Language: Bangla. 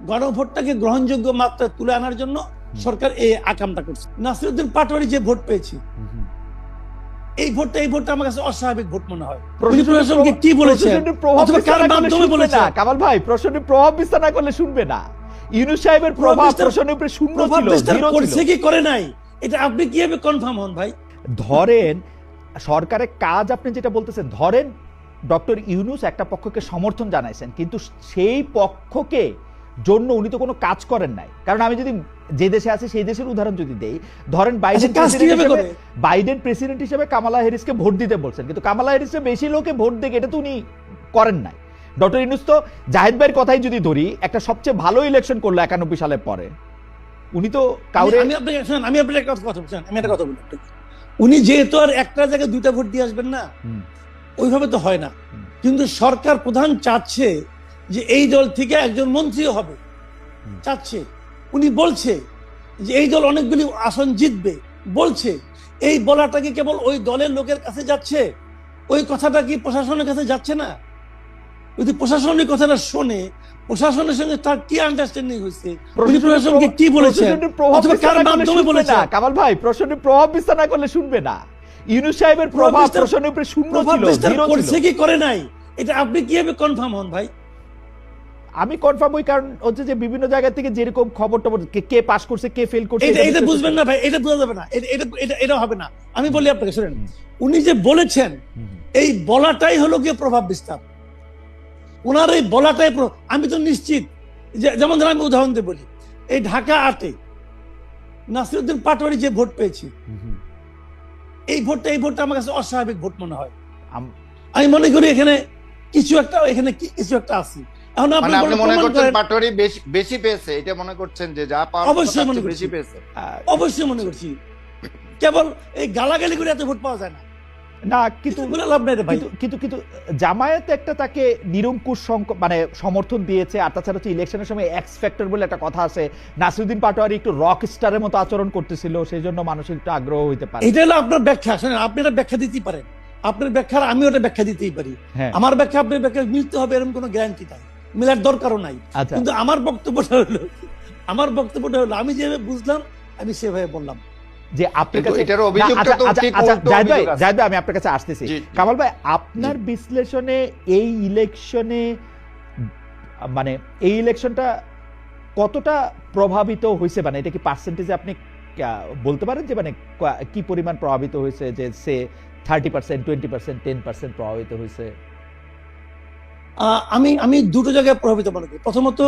গণভোটটাকে গ্রহণযোগ্য মাত্রায় তুলে আনার জন্য সরকার এই আকামটা করছে। নাসিরউদ্দিন পাটোয়ারি যে ভোট পেয়েছি, এই ভোটটা আমার কাছে অস্বাভাবিক ভোট মনে হয়। প্রশাসনকে কি বলেছেন অথবা কার মাধ্যমে বলেছেন? কামাল ভাই, প্রশাসনের প্রভাব বিস্তার না করলে শুনবে না। ইউনূস সাহেবের প্রভাব প্রশাসনের উপরে শূন্য ছিল, জিরো ছিল। করছে কি করে নাই, এটা আপনি কিভাবে কনফার্ম হন ভাই? ধরেন সরকারের কাজ, আপনি যেটা বলতেছেন, ধরেন ডক্টর ইউনূস একটা পক্ষকে সমর্থন জানাইছেন, কিন্তু সেই পক্ষকে জন্য উনি তো কোনো কাজ করেন নাই। কারণ আমি যদি যে দেশে আছে সেই দেশের উদাহরণ যদি দেই, ধরেন বাইডেন প্রেসিডেন্ট হিসেবে কামালা হ্যারিসকে ভোট দিতে বলছেন, কিন্তু কামালা হ্যারিসকে বেশি লোকে ভোট দেয়, এটা তো উনি করেন নাই। ডক্টর ইউনূস তো জাহিদ ভাইয়ের কথাই যদি ধরি, একটা সবচেয়ে ভালো ইলেকশন করলো 91 সালের পরে, উনি তো কাউরে আমি আপনার একটা কথা বলছি, আমি একটা কথা বলি, উনি যেহেতু আর একটা জায়গায় দুইটা ভোট দিয়ে আসবেন না, ওইভাবে তো হয় না। কিন্তু সরকার প্রধান চাচ্ছে যে এই দল থেকে একজন মন্ত্রীও হবে, চাচ্ছে। উনি বলছে যে এই দল অনেকগুলি আসন জিতবে, বলছে। এই বলাটা কি কেবল ওই দলের লোকের কাছে যাচ্ছে? ওই কথাটা কি প্রশাসনের কাছে যাচ্ছে না? যদি প্রশাসনিক কথাটা শোনে, প্রশাসনের সঙ্গে তার কি আন্ডারস্ট্যান্ডিং হয়েছে, প্রশাসনকে কি বলেছেন অথবা কার মাধ্যমে বলেছেন? কামাল ভাই, প্রশাসনের প্রভাব বিস্তার না করলে শুনবে না। ইউনূস সাহেবের প্রভাব প্রশাসনের উপরে শূন্য ছিল, জিরো ছিল। করছে কি করে নাই, এটা আপনি কিভাবে কনফার্ম হন ভাই? আমি কনফার্ম হই, কারণ হচ্ছে যে বিভিন্ন জায়গা থেকে যেরকম খবর টবর, কে পাস করছে, কে ফেল করছে, এটা বুঝবেন না ভাই, এটা বোঝা যাবে না, এটা হবে না। আমি বলি আপনাকে, শুনেন, উনি যে বলেছেন, এই বলাটাই হলো গিয়ে প্রভাব বিস্তার। ওনার এই বলাটাই, আমি তো নিশ্চিত যে, যেমন ধরেন আমি উদাহরণ দিয়ে বলি, এই ঢাকা 8-এ নাসিরউদ্দিন পাটোয়ারি যে ভোট পেয়েছি, এই ভোটটা আমার কাছে অস্বাভাবিক ভোট মনে হয়। আমি মনে করি এখানে কিছু একটা আছে। এখন আপনি মনে করছেন পাটোয়ারি বেশি পেয়েছে, এটা মনে করছেন যে যা পাওয়ার অবশ্যই মনে বেশি পেয়েছে? অবশ্যই মনে করছি। কেবল এই গালাগালি করে এত ভোট পাওয়া যায় না। না, কিন্তু জামায়াত একটা তাকে নিরঙ্কুশ মানে সমর্থন দিয়েছে। আর তাছাড়া হচ্ছে ইলেকশনের সময় এক্স ফ্যাক্টর বলে একটা কথা আছে, নাসিরউদ্দিন পাটোয়ারি একটু রক স্টারের মতো আচরণ করতেছিল, সেই জন্য মানুষের একটু আগ্রহ হইতে পারে। এটা হলো আপনার ব্যাখ্যা। শুনেন, আপনি এটা ব্যাখ্যা দিতেই পারেন, আপনার ব্যাখ্যা আমি ওটা ব্যাখ্যা দিতেই পারি। আমার ব্যাখ্যা আপনার ব্যাখ্যা মিলতে হবে এরকম কোনো গ্যারান্টি নাই, মিলার দরকারও নাই। কিন্তু আমার বক্তব্যটা হলো আমি যেভাবে বুঝলাম আমি সেভাবে বললাম। যে আপনার কাছে আমি আপনার কাছে আসতেছি। কামাল ভাই, আপনার বিশ্লেষণে এই ইলেকশনে, মানে এই ইলেকশনটা কতটা প্রভাবিত হয়েছে, মানে এটা কি পার্সেন্টেজে আপনি বলতে পারেন যে মানে কি পরিমাণ প্রভাবিত হয়েছে, যে সে 30%, 20%, 10% প্রভাবিত হয়েছে? আমি দুটো জায়গায় প্রভাবিত মনে করি। প্রথমত,